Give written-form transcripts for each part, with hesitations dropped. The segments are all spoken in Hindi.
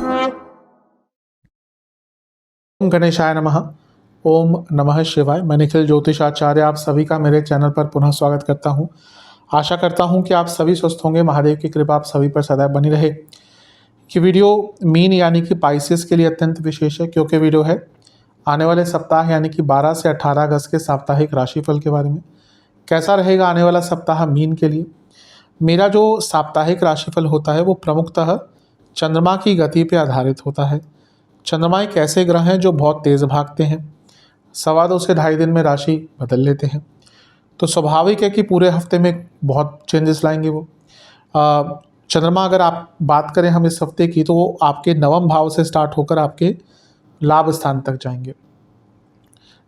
ओम गणेशाय नमः। ओम नमः शिवाय। मैं निखिल ज्योतिष आचार्य आप सभी का मेरे चैनल पर पुनः स्वागत करता हूं। आशा करता हूं कि आप सभी स्वस्थ होंगे। महादेव की कृपा आप सभी पर सदैव बनी रहे। ये वीडियो मीन यानी कि पाइसेस के लिए अत्यंत विशेष है, क्योंकि वीडियो है आने वाले सप्ताह यानी कि 12 से 18 अगस्त के साप्ताहिक राशिफल के बारे में। कैसा रहेगा आने वाला सप्ताह मीन के लिए। मेरा जो साप्ताहिक राशिफल होता है वो प्रमुखतः चंद्रमा की गति पर आधारित होता है। चंद्रमा एक ऐसे ग्रह हैं जो बहुत तेज़ भागते हैं, 2.25 से 2.5 दिन में राशि बदल लेते हैं। तो स्वाभाविक है कि पूरे हफ्ते में बहुत चेंजेस लाएंगे वो। चंद्रमा अगर आप बात करें हम इस हफ्ते की, तो वो आपके नवम भाव से स्टार्ट होकर आपके लाभ स्थान तक जाएंगे।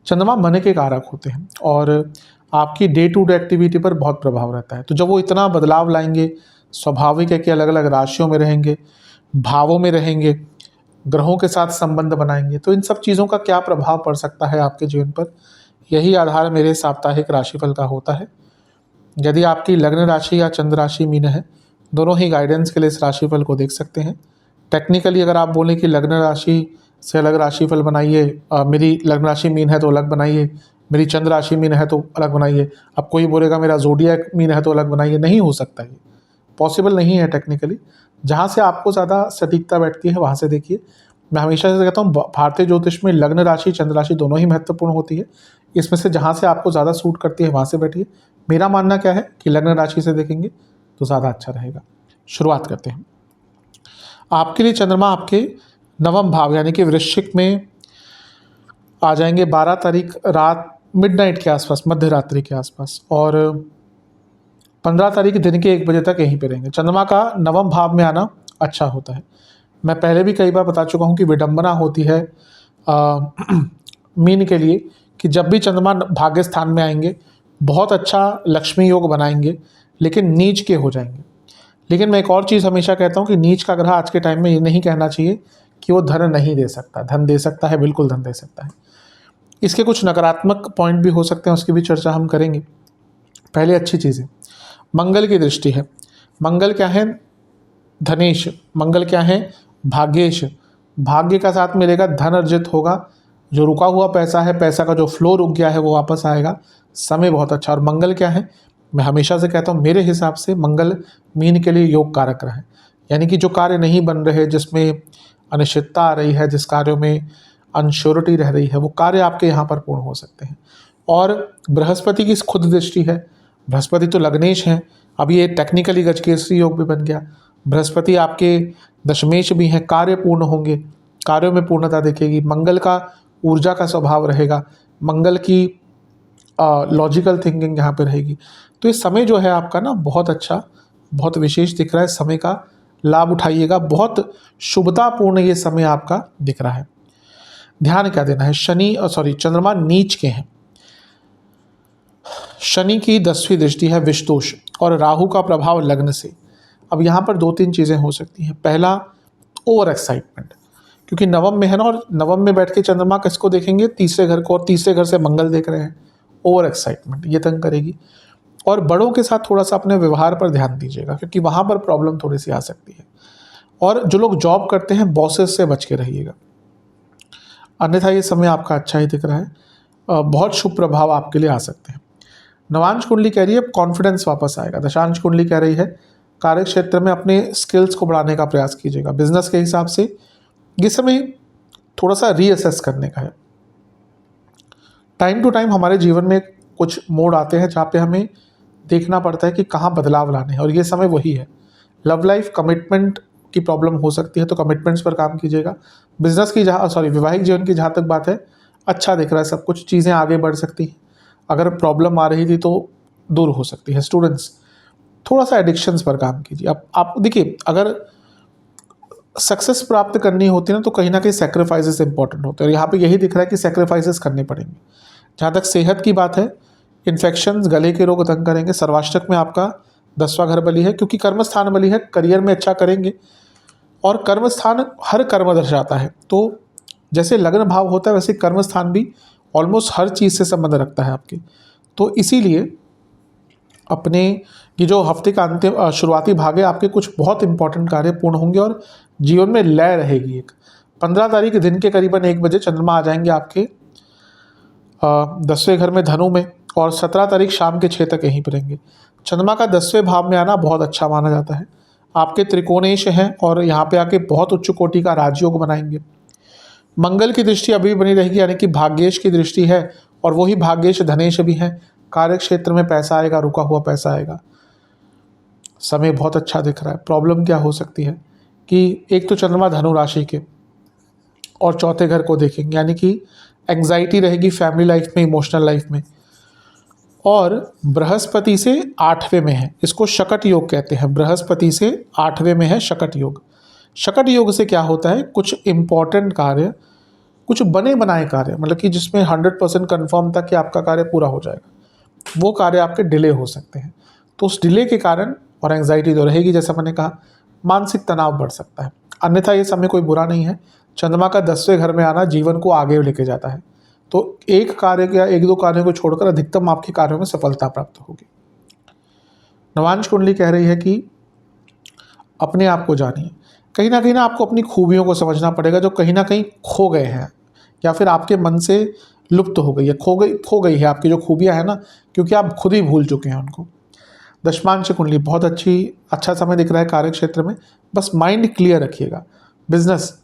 चंद्रमा मन के कारक होते हैं और आपकी डे टू डे एक्टिविटी पर बहुत प्रभाव रहता है। तो जब वो इतना बदलाव लाएंगे, स्वाभाविक है कि अलग अलग राशियों में रहेंगे, भावों में रहेंगे, ग्रहों के साथ संबंध बनाएंगे, तो इन सब चीज़ों का क्या प्रभाव पड़ सकता है आपके जीवन पर, यही आधार मेरे साप्ताहिक राशिफल का होता है। यदि आपकी लग्न राशि या चंद्र राशि मीन है, दोनों ही गाइडेंस के लिए इस राशिफल को देख सकते हैं। टेक्निकली अगर आप बोलें कि लग्न राशि से अलग राशिफल बनाइए, मेरी लग्न राशि मीन है तो अलग बनाइए, मेरी चंद्र राशि मीन है तो अलग बनाइए, अब कोई बोलेगा मेरा ज़ोडिएक मीन है तो अलग बनाइए, नहीं हो सकता, ये पॉसिबल नहीं है टेक्निकली। जहाँ से आपको ज़्यादा सटीकता बैठती है वहाँ से देखिए। मैं हमेशा से कहता हूँ भारतीय ज्योतिष में लग्न राशि चंद्र राशि दोनों ही महत्वपूर्ण होती है। इसमें से जहाँ से आपको ज़्यादा सूट करती है वहाँ से बैठिए। मेरा मानना क्या है कि लग्न राशि से देखेंगे तो ज़्यादा अच्छा रहेगा। शुरुआत करते हैं। आपके लिए चंद्रमा आपके नवम भाव यानी कि वृश्चिक में आ जाएंगे 12 तारीख रात मिडनाइट के आसपास, मध्य रात्रि के आसपास, और 15 तारीख दिन के 1 बजे तक यहीं पे रहेंगे। चंद्रमा का नवम भाव में आना अच्छा होता है। मैं पहले भी कई बार बता चुका हूँ कि विडंबना होती है मीन के लिए कि जब भी चंद्रमा भाग्य स्थान में आएंगे बहुत अच्छा लक्ष्मी योग बनाएंगे, लेकिन नीच के हो जाएंगे। लेकिन मैं एक और चीज़ हमेशा कहता हूँ कि नीच का ग्रह आज के टाइम में ये नहीं कहना चाहिए कि वो धन नहीं दे सकता। धन दे सकता है, बिल्कुल धन दे सकता है। इसके कुछ नकारात्मक पॉइंट भी हो सकते हैं, उसकी भी चर्चा हम करेंगे। पहले अच्छी चीज़ें, मंगल की दृष्टि है। मंगल क्या है? धनेश। मंगल क्या है? भाग्येश। भाग्य का साथ मिलेगा, धन अर्जित होगा, जो रुका हुआ पैसा है, पैसा का जो फ्लो रुक गया है वो वापस आएगा। समय बहुत अच्छा। और मंगल क्या है? मैं हमेशा से कहता हूँ मेरे हिसाब से मंगल मीन के लिए योग कारक रहा है। यानी कि जो कार्य नहीं बन रहे, जिसमें अनिश्चितता आ रही है, जिस कार्यों में अनश्योरिटी रह रही है, वो कार्य आपके यहाँ पर पूर्ण हो सकते हैं। और बृहस्पति की खुद दृष्टि है। बृहस्पति तो लग्नेश हैं, अब ये टेक्निकली गजकेसरी योग भी बन गया। बृहस्पति आपके दशमेश भी हैं, कार्य पूर्ण होंगे, कार्यों में पूर्णता दिखेगी। मंगल का ऊर्जा का स्वभाव रहेगा, मंगल की लॉजिकल थिंकिंग यहाँ पे रहेगी। तो ये समय जो है आपका ना बहुत अच्छा, बहुत विशेष दिख रहा है। समय का लाभ उठाइएगा, बहुत शुभतापूर्ण ये समय आपका दिख रहा है। ध्यान क्या देना है? चंद्रमा नीच के हैं। शनि की 10वीं दृष्टि है विषदोष, और राहु का प्रभाव लग्न से। अब यहाँ पर 2-3 चीज़ें हो सकती हैं। पहला, ओवर एक्साइटमेंट, क्योंकि नवम में है ना, और नवम में बैठ के चंद्रमा किसको देखेंगे? तीसरे घर को, और तीसरे घर से मंगल देख रहे हैं। ओवर एक्साइटमेंट ये तंग करेगी। और बड़ों के साथ थोड़ा सा अपने व्यवहार पर ध्यान दीजिएगा, क्योंकि वहाँ पर प्रॉब्लम थोड़ी सी आ सकती है। और जो लोग जॉब करते हैं, बॉसेस से बच के रहिएगा, अन्यथा ये समय आपका अच्छा ही दिख रहा है। बहुत शुभ प्रभाव आपके लिए आ सकते हैं। नवांश कुंडली कह रही है कॉन्फिडेंस वापस आएगा। दशांश कुंडली कह रही है कार्य क्षेत्र में अपने स्किल्स को बढ़ाने का प्रयास कीजिएगा। बिजनेस के हिसाब से ये समय थोड़ा सा रीअसेस करने का है। टाइम टू टाइम हमारे जीवन में कुछ मोड़ आते हैं जहाँ पे हमें देखना पड़ता है कि कहाँ बदलाव लाने हैं, और ये समय वही है। लव लाइफ, कमिटमेंट की प्रॉब्लम हो सकती है, तो कमिटमेंट्स पर काम कीजिएगा। बिजनेस की वैवाहिक जीवन की जहाँ तक बात है, अच्छा दिख रहा है सब कुछ, चीज़ें आगे बढ़ सकती हैं। अगर प्रॉब्लम आ रही थी तो दूर हो सकती है। स्टूडेंट्स, थोड़ा सा एडिक्शंस पर काम कीजिए। अब आप देखिए, अगर सक्सेस प्राप्त करनी होती है ना, तो कहीं ना कहीं सेक्रीफाइसेस इंपॉर्टेंट होते हैं, और यहाँ पे यही दिख रहा है कि सेक्रीफाइसेस करने पड़ेंगे। जहाँ तक सेहत की बात है, इन्फेक्शंस, गले के रोग तंग करेंगे। सर्वाष्टक में आपका 10वां घर बली है, क्योंकि कर्म स्थान बली है, करियर में अच्छा करेंगे। और कर्म स्थान हर कर्म दर्शाता है, तो जैसे लग्न भाव होता है वैसे कर्म स्थान भी ऑलमोस्ट हर चीज़ से संबंध रखता है आपके। तो इसीलिए अपने ये जो हफ्ते का अंतिम शुरुआती भाग है, आपके कुछ बहुत इंपॉर्टेंट कार्य पूर्ण होंगे, और जीवन में लय रहेगी। एक 15 तारीख दिन के करीबन 1 बजे चंद्रमा आ जाएंगे आपके 10वें घर में धनु में, और 17 तारीख शाम के 6 तक यहीं पर रहेंगे। चंद्रमा का 10वें भाव में आना बहुत अच्छा माना जाता है। आपके त्रिकोणेश हैं और यहाँ पे आके बहुत उच्च कोटि का राजयोग बनाएंगे। मंगल की दृष्टि अभी बनी रहेगी, यानी कि भाग्येश की दृष्टि है, और वही भाग्येश धनेश भी है। कार्य क्षेत्र में पैसा आएगा, रुका हुआ पैसा आएगा। समय बहुत अच्छा दिख रहा है। प्रॉब्लम क्या हो सकती है कि एक तो चंद्रमा धनु राशि के और चौथे घर को देखेंगे, यानी कि एंग्जाइटी रहेगी फैमिली लाइफ में, इमोशनल लाइफ में। और बृहस्पति से 8वें में है, इसको शकट योग कहते हैं। बृहस्पति से 8वें में है शकट योग। शकट योग से क्या होता है, कुछ इंपॉर्टेंट कार्य, कुछ बने बनाए कार्य, मतलब कि जिसमें 100% कन्फर्म था कि आपका कार्य पूरा हो जाएगा, वो कार्य आपके डिले हो सकते हैं। तो उस डिले के कारण, और एंग्जाइटी तो रहेगी, जैसा मैंने कहा, मानसिक तनाव बढ़ सकता है। अन्यथा ये समय कोई बुरा नहीं है। चंद्रमा का 10वें घर में आना जीवन को आगे लेके जाता है। तो एक कार्य या 1-2 कार्यों को छोड़कर अधिकतम आपके कार्यों में सफलता प्राप्त होगी। नवांश कुंडली कह रही है कि अपने आप को जानिए। कहीं ना आपको अपनी खूबियों को समझना पड़ेगा, जो कहीं ना कहीं खो गए हैं या फिर आपके मन से लुप्त हो गई है, खो गई है आपकी जो खूबियां हैं ना, क्योंकि आप खुद ही भूल चुके हैं उनको। दशमांश कुंडली बहुत अच्छा समय दिख रहा है कार्य क्षेत्र में। बस माइंड क्लियर रखिएगा। बिजनेस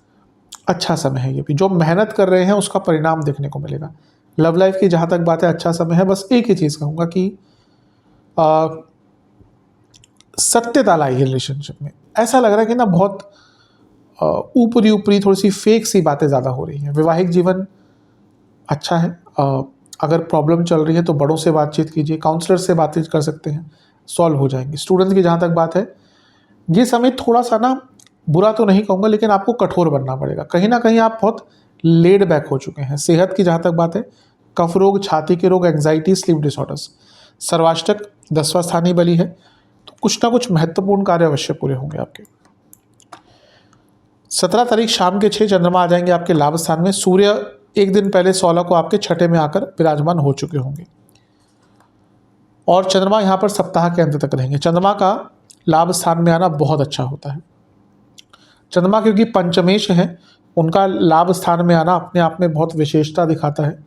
अच्छा समय है, ये भी जो मेहनत कर रहे हैं उसका परिणाम देखने को मिलेगा। लव लाइफ की जहाँ तक बात है अच्छा समय है। बस एक ही चीज़ कहूँगा कि सत्यता लाइए रिलेशनशिप में। ऐसा लग रहा है कि ना बहुत ऊपरी थोड़ी सी फेक सी बातें ज़्यादा हो रही हैं। वैवाहिक जीवन अच्छा है। अगर प्रॉब्लम चल रही है तो बड़ों से बातचीत कीजिए, काउंसलर से बातचीत कर सकते हैं, सॉल्व हो जाएंगी। स्टूडेंट्स की जहाँ तक बात है, ये समय थोड़ा सा ना बुरा तो नहीं कहूँगा, लेकिन आपको कठोर बनना पड़ेगा। कहीं ना कहीं आप बहुत लेड बैक हो चुके हैं। सेहत की जहाँ तक बात है, कफ रोग, छाती के रोग, एंग्जाइटी, स्लीप डिसऑर्डर्स। सर्वाष्टक 10वां स्थानीय बली है, तो कुछ ना कुछ महत्वपूर्ण कार्य अवश्य पूरे होंगे आपके। 17 तारीख शाम के 6 चंद्रमा आ जाएंगे आपके लाभ स्थान में। सूर्य एक दिन पहले 16 को आपके 6ठे में आकर विराजमान हो चुके होंगे, और चंद्रमा यहाँ पर सप्ताह के अंत तक रहेंगे। चंद्रमा का लाभ स्थान में आना बहुत अच्छा होता है। चंद्रमा क्योंकि पंचमेश है, उनका लाभ स्थान में आना अपने आप में बहुत विशेषता दिखाता है।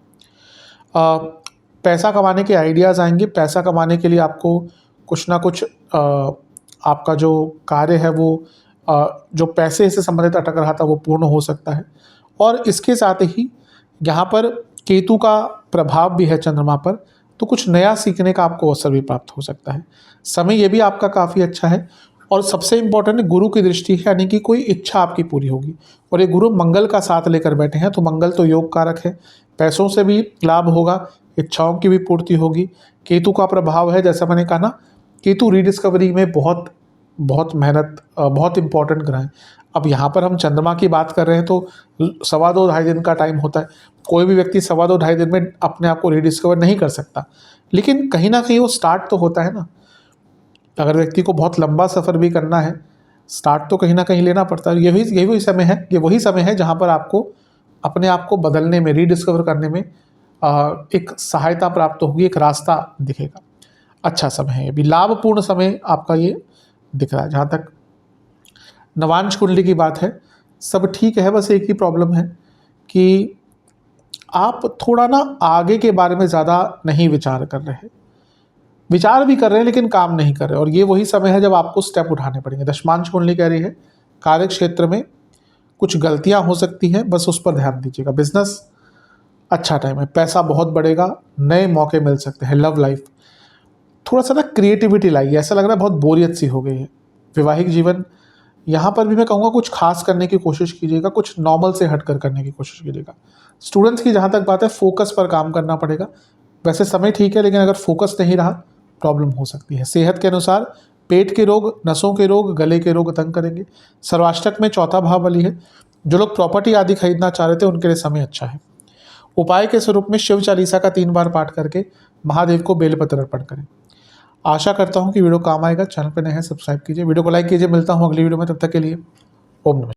पैसा कमाने के आइडियाज़ आएंगे। पैसा कमाने के लिए आपको कुछ ना कुछ आपका जो कार्य है वो जो पैसे से संबंधित अटक रहा था वो पूर्ण हो सकता है। और इसके साथ ही यहाँ पर केतु का प्रभाव भी है चंद्रमा पर, तो कुछ नया सीखने का आपको अवसर भी प्राप्त हो सकता है। समय ये भी आपका काफ़ी अच्छा है। और सबसे इम्पोर्टेंट गुरु की दृष्टि है, यानी कि कोई इच्छा आपकी पूरी होगी। और ये गुरु मंगल का साथ लेकर बैठे हैं, तो मंगल तो योग कारक है। पैसों से भी लाभ होगा, इच्छाओं की भी पूर्ति होगी। केतु का प्रभाव है, जैसा मैंने कहा ना, केतु रीडिस्कवरी में बहुत मेहनत, बहुत इंपॉर्टेंट ग्रह है। अब यहाँ पर हम चंद्रमा की बात कर रहे हैं तो 2.25-2.5 दिन का टाइम होता है। कोई भी व्यक्ति 2.25-2.5 दिन में अपने आप को रीडिस्कवर नहीं कर सकता, लेकिन कहीं ना कहीं वो स्टार्ट तो होता है ना। अगर व्यक्ति को बहुत लंबा सफ़र भी करना है, स्टार्ट तो कहीं ना कहीं लेना पड़ता है। यही समय है, ये वही समय है जहाँ पर आपको अपने आप को बदलने में, रीडिस्कवर करने में एक सहायता प्राप्त होगी, एक रास्ता दिखेगा। अच्छा समय है, ये भी लाभपूर्ण समय आपका ये दिख रहा है। जहाँ तक नवांश कुंडली की बात है, सब ठीक है। बस एक ही प्रॉब्लम है कि आप थोड़ा ना आगे के बारे में ज़्यादा नहीं विचार कर रहे, विचार भी कर रहे हैं लेकिन काम नहीं कर रहे, और ये वही समय है जब आपको स्टेप उठाने पड़ेंगे। दशमांश कुंडली कह रही है कार्य क्षेत्र में कुछ गलतियां हो सकती हैं, बस उस पर ध्यान दीजिएगा। बिजनेस अच्छा टाइम है, पैसा बहुत बढ़ेगा, नए मौके मिल सकते हैं। लव लाइफ थोड़ा सा ना क्रिएटिविटी लाइए, ऐसा लग रहा है बहुत बोरियत सी हो गई है। वैवाहिक जीवन यहाँ पर भी मैं कहूँगा कुछ खास करने की कोशिश कीजिएगा, कुछ नॉर्मल से हटकर करने की कोशिश कीजिएगा। स्टूडेंट्स की जहाँ तक बात है, फोकस पर काम करना पड़ेगा। वैसे समय ठीक है, लेकिन अगर फोकस नहीं रहा प्रॉब्लम हो सकती है। सेहत के अनुसार पेट के रोग, नसों के रोग, गले के रोग तंग करेंगे। सर्वाष्टक में 4था भाव बली है। जो लोग प्रॉपर्टी आदि खरीदना चाह रहे थे उनके लिए समय अच्छा है। उपाय के स्वरूप में शिव चालीसा का 3 बार पाठ करके महादेव को बेलपत्र अर्पण करें। आशा करता हूँ कि वीडियो काम आएगा। चैनल पर नए हैं सब्सक्राइब कीजिए, वीडियो को लाइक कीजिए। मिलता हूँ अगली वीडियो में, तब तक के लिए ओम नमः।